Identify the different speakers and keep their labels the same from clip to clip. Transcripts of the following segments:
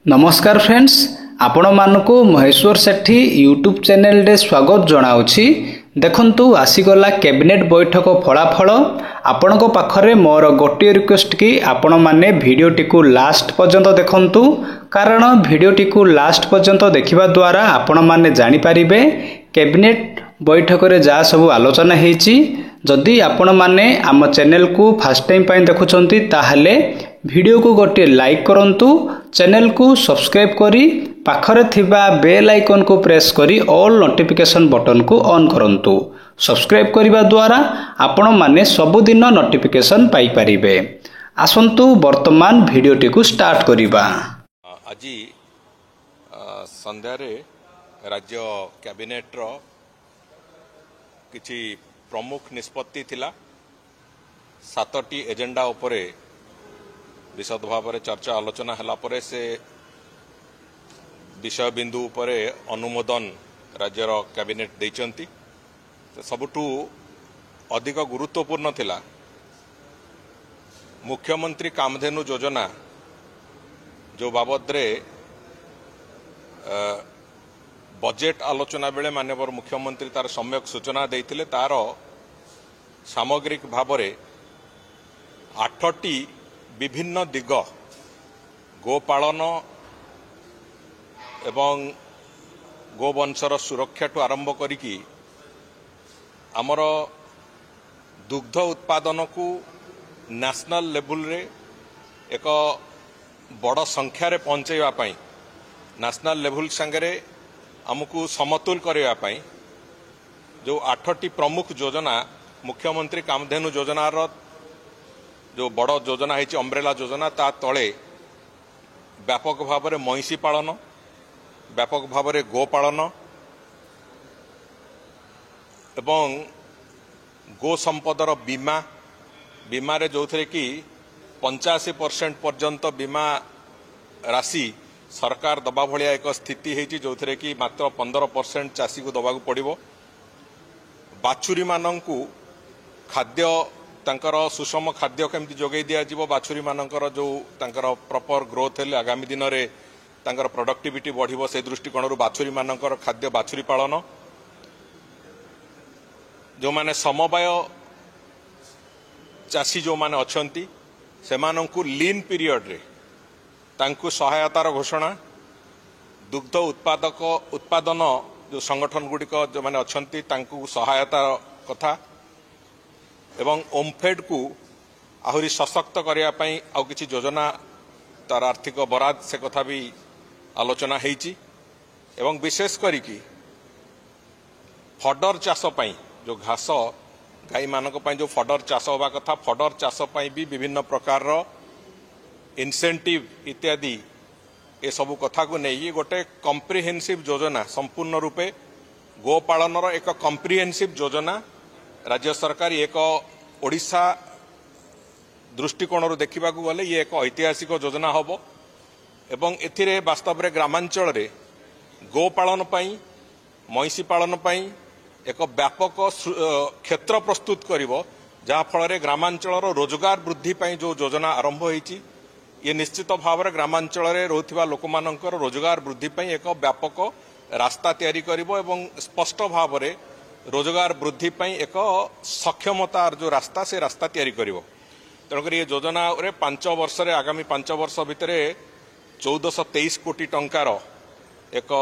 Speaker 1: नमस्कार फ्रेंड्स, आपण मानकु महेश्वर सेठी YouTube channel रे स्वागत जनाउछि। देखंतु आसीगला कैबिनेट बैठक फलाफल आपणको पाखरे मोर गोटे रिक्वेस्ट कि आपण माने वीडियोटी को लास्ट पर्यंत देखंतु, कारण वीडियोटी को लास्ट पर्यंत देखिबा द्वारा आपण माने जानि परिबे कैबिनेट बैठक रे जा सब आलोचना हेछि। जदि आपण माने आम चैनल को फर्स्ट टाइम पाइन देखुछंती ताहले वीडियो को गोटे लाइक करंतु, चैनल को सब्सक्राइब करी पाखरे थिबा बेल आइकन को प्रेस करी ऑल नोटिफिकेशन बटन को ऑन करंतु। सब्सक्राइब करिबा द्वारा आपण माने सबुदिन नोटिफिकेशन पाई परिबे। आसंतु वर्तमान वीडियोटी को स्टार्ट करिबा।
Speaker 2: आज संध्या रे राज्य कैबिनेट रो किछि प्रमुख निष्पत्ति थिला। 7टी एजेंडा उपरे विशद भाव में चर्चा आलोचना हला परे से विषय बिंदु उपरे अनुमोदन राज्यर कैबिनेट देइचंती। तो सबुठु अधिक गुरुत्वपूर्ण थिला मुख्यमंत्री कामधेनु योजना जो बाबद रे बजेट आलोचना बेले माननीय मुख्यमंत्री तार सम्यक सूचना देइथिले। तार सामग्रिक भाव में 8टी विभिन्न दिग गोपालन एवं गोवंशर सुरक्षा ठू आरंभ करिकी आमर दुग्ध उत्पादन को नेशनल लेवल रे एक बड़ संख्यार पहुंचाइबा पई, नेशनल लेवल संगे आमको समतुल करबा पई जो 8टी प्रमुख योजना मुख्यमंत्री कामधेनु योजनार जो बड़ योजना है अम्ब्रेला योजना, ता तले व्यापक भाव में महिषी पालन, व्यापक भाव में गोपालन एवं गो संपदर बीमा बीमा रे जो थे कि 85% पर्यंत बीमा राशि सरकार दबा भलिया एक स्थिति है जो थे कि मात्र 15% चाषी को दबा पड़ो। बाछुरी मानंकु खाद्य तांकर सुषम खाद्य केमती जोगई दिया जीवो, बाछुरी मानकर जो तांकर प्रॉपर ग्रोथ है आगामी दिन रे तांकर प्रोडक्टिविटी बढ़िबो, से दृष्टिकोण बाछुरी मानकर खाद्य बाछुरी पालन जो माने समवाय चाषी जो माने अछंती सेमानंकु लीन पीरियड रे तांकु सहायतार घोषणा, दुग्ध उत्पादक उत्पादन जो संगठन गुड़िक जो माने अछंती तांकु सहायता कथा एवं ओमफेड को आहुरी सशक्त करने आउ किछि योजना तार आर्थिक बराद से कथा भी आलोचना हेची। एवं विशेष करिकी फडर चाष पई जो घास गाई मानक पई जो फडर चाष होबा कथा, फडर चाष पई भी विभिन्न प्रकार रो इंसेंटिव इत्यादि ए सबु कथा को नहीं गोटे कम्प्रिहेन्सिव योजना संपूर्ण रूपे गोपालन एक कम्प्रिहेन्सिव योजना राज्य सरकार एक ओडिशा दृष्टिकोण देखा गले ये एक ऐतिहासिक योजना हम एवं एथिरे वास्तव में ग्रामांचल रे गोपालन पई महिषी पालन पई एक व्यापक क्षेत्र प्रस्तुत करिवो, जहाँ फल ग्रामांचल रोजगार वृद्धि पई जो योजना आरंभ होईची ये निश्चित भाव में ग्रामांचल रे रोथिबा लोकमानंकर रोजगार वृद्धि पई एक व्यापक रास्ता तैयारी करिवो एवं स्पष्ट भाव में रोजगार वृद्धि पई एक सक्षमतार जो रास्ता से रास्ता तैयारी करिवो। तेणुकर ये योजना रे 5 वर्ष रे आगामी 5 वर्ष भितर 1423 कोटी टंकार एक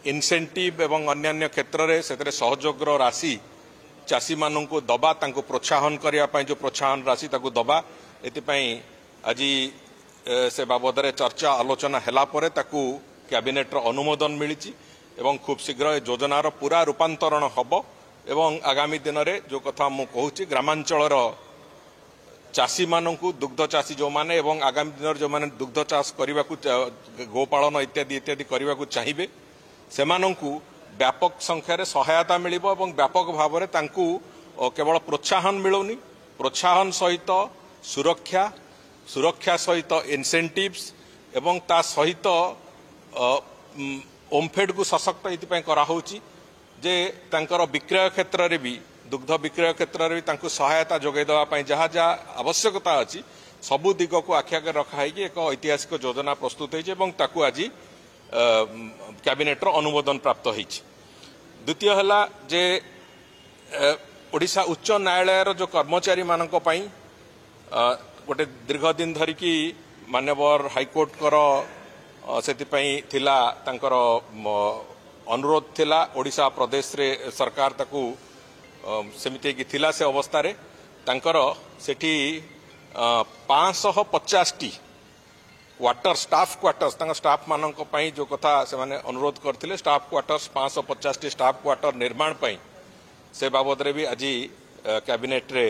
Speaker 2: इनसेंटिव एवं अन्यान्य क्षेत्र रे सेतरे सहयोगर राशि चाषी मानन को दबा, तांको प्रोत्साहन करिया पई जो प्रोत्साहन राशि ताको दबा, एतिपई आज से बाबद रे चर्चा आलोचना हेला परे ताकू कैबिनेट रो अनुमोदन मिलिची एवं खूब शीघ्र योजनार पूरा रूपांतरण हम एवं आगामी दिन में जो कथा मु कहूँ ग्रामांचल चाषी मानू दुग्ध चाषी जो माने एवं आगामी दिन जो माने दुग्ध चाष करने गोपालन इत्यादि इत्यादि करने को चाहिए से व्यापक संख्यार सहायता मिल व्यापक भाव में केवल प्रोत्साहन मिलूनी, प्रोत्साहन सहित सुरक्षा, सुरक्षा सहित इनसेंटिव्स एवं ता सहित ओमफेड को सशक्त ये कराऊँगी जे तांकर विक्रय क्षेत्र रे भी दुग्ध विक्रय क्षेत्र रे भी तांको सहायता जोगे देवा जहाँ जहाँ आवश्यकता अच्छी सबु दिग को आखि आगे रखा है एक ऐतिहासिक योजना प्रस्तुत होती आज कैबिनेट अनुमोदन प्राप्त होती। द्वितीय है जे ओडिशा उच्च न्यायालय जो कर्मचारी मानक पई गोटे दीर्घ दिन धरिकी मान्यवर हाईकोर्ट से थिला तांकर अनुरोध थिला ओडिशा प्रदेश रे सरकार ताकू सेमिति की थिला से अवस्था रे तांकर सेठी 550 क्वार्टर स्टाफ क्वार्टर्स स्टाफ मानक पई जो कथा से माने अनुरोध करथिले स्टाफ क्वार्टर्स 550 स्टाफ क्वार्टर निर्माण पई से बाबद रे भी आज कैबिनेट रे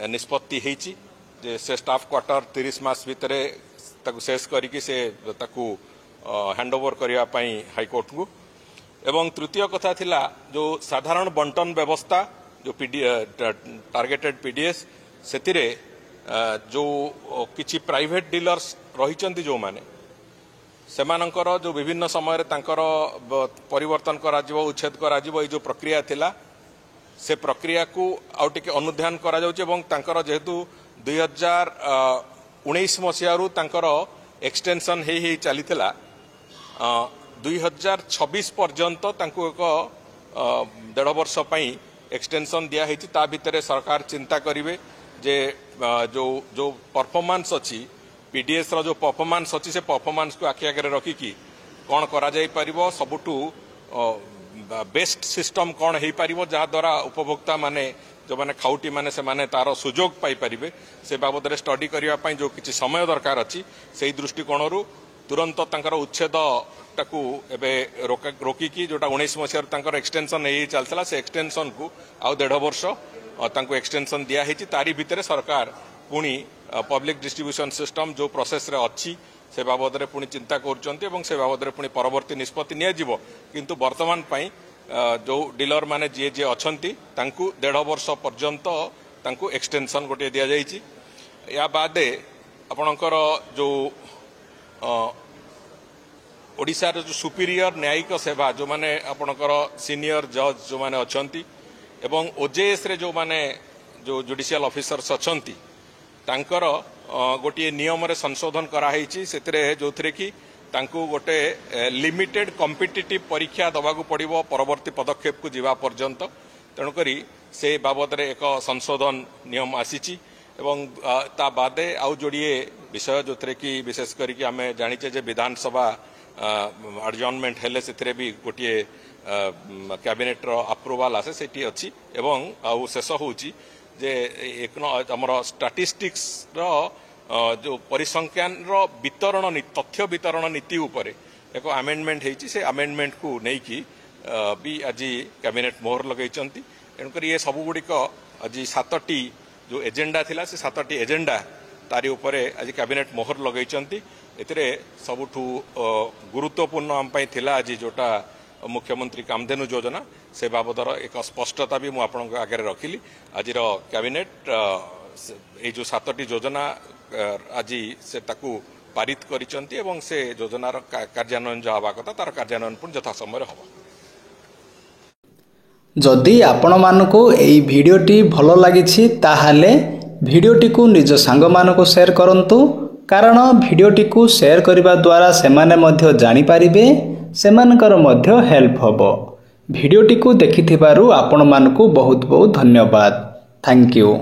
Speaker 2: निष्पत्ति हेची जे से स्टाफ क्वार्टर 30 मास भितरे ताकू शेष करिकि से ताकू हैंडओवर करिया पई हाईकोर्ट को। एवं तृतीय कथा थिला जो साधारण बंटन व्यवस्था जो टार्गेटेड पीडीएस सेतिरे जो किछि प्राइवेट डीलर्स रहिचंती जो माने सेमानंकर जो विभिन्न समय रे तांकर परिवर्तन करा जिवो उच्छेद करा जिवो जो प्रक्रिया थिला से प्रक्रिया को आउ टिके अनुध्यान करा जाउचे एवं तांकर जेहेतु 2019 मसियारू तांकर एक्सटेंशन हे चलीथिला 2026 पर्यंत तांको एक 1.5 वर्ष पई एक्सटेंशन दिया हेची ता भितरे सरकार चिंता करिवे जे जो जो परफॉर्मेंस अछि पीडीएस रो जो परफॉर्मेंस अछि से परफॉर्मेंस को आखि आगे रखी कि कौन करा जाई परिबो सबुटू बेस्ट सिस्टम कौन हो पार जहाँ द्वारा उपभोक्ता माने जो माने खाउटी माने से माने तार सुजोग पाई परिबे से बाबद रे स्टडी करिया पई जो किछि समय दरकार अछि सेही दृष्टिकोण रु तुरंत तांकर उच्छेद टाकू एबे रोकी जोटा 19 मसिया तांकर एक्सटेंशन हे चलतला से एक्सटेंशन को आउ 1.5 वर्ष तांको एक्सटेंशन दिया हेची तारी भितरे सरकार पुणी पब्लिक डिस्ट्रीब्यूशन सिस्टम जो प्रोसेस रे अछि से बाबद रे पुणी चिंता करचंती एवं से बाबद रे पुणी परवर्ती निष्पत्ति निया जिवो किंतु वर्तमान पई जो डीलर माने जे जे अछंती तांकू 1.5 वर्ष पर्यंत तांकू एक्सटेंशन गोटे दिया जाइछि। या बादे आपणकर जो ओडिसा रो जो सुपीरियर न्यायिक सेवा जो माने आपणकर सीनियर जज जो माने अछंती एवं ओजेएस रे जो माने जो जुडिशियल ऑफिसर्स अछंती तांकर गोटे नियम रे संशोधन करा हेछि सेतरे जोथरे कि तांकू गोटे लिमिटेड कॉम्पिटिटिव परीक्षा दबाकू पड़िबो परवर्ती पदक्षेप को जीवा पर्यंत तेणु करी से बाबद रे एक संशोधन नियम आसीछि एवं ता बादे आउ जोड़िए विषय जोथरे कि विशेष करी कि आमे जानिचे जे विधानसभा एडजर्नमेंट हेले सेतरे भी गोटे कैबिनेट रो अप्रूवल आसे सेठी अछि एवं आउ शेष होउछि जे एक हमर स्टैटिस्टिक्स रो जो परिसंख्यान रो वितरण तथ्य वितरण नीति उपरे एक अमेंडमेंट हेछि से अमेंडमेंट को नहीं कि भी आज कैबिनेट मोहर लगैचंती तेणुकर ये सब गुड़िक आज 7टी जो एजेंडा थिला से 7टी एजेंडा तारी उपरे आज कैबिनेट मोहर लगैचंती एतिरे सबुठु गुरुत्वपूर्ण आम पई थिला आज जोटा मुख्यमंत्री कामधेनु योजना से बाबदर एक स्पष्टता भी मु आपन आगे रखिली आज कैबिनेट ये जो 7टी योजना आज से ताकू पारित करिसंती एवं से योजनार कार्यान्वयन जो हवा कथा तार कार्यान्वयन पुन यथा समय हबो।
Speaker 1: जदि आपण मानको एई भिडियोटी भलो लागिछि ताहाले भिडियोटी को निज सांग मानको शेयर करंतु कारण भिडियोटी को शेयर करिबा द्वारा सेमाने मध्य जानि पारिबे सेमानकर मध्य हेल्प हबो। भिडियोटी को देखिथिबारु आपण मानको बहुत बहुत धन्यवाद। Thank you.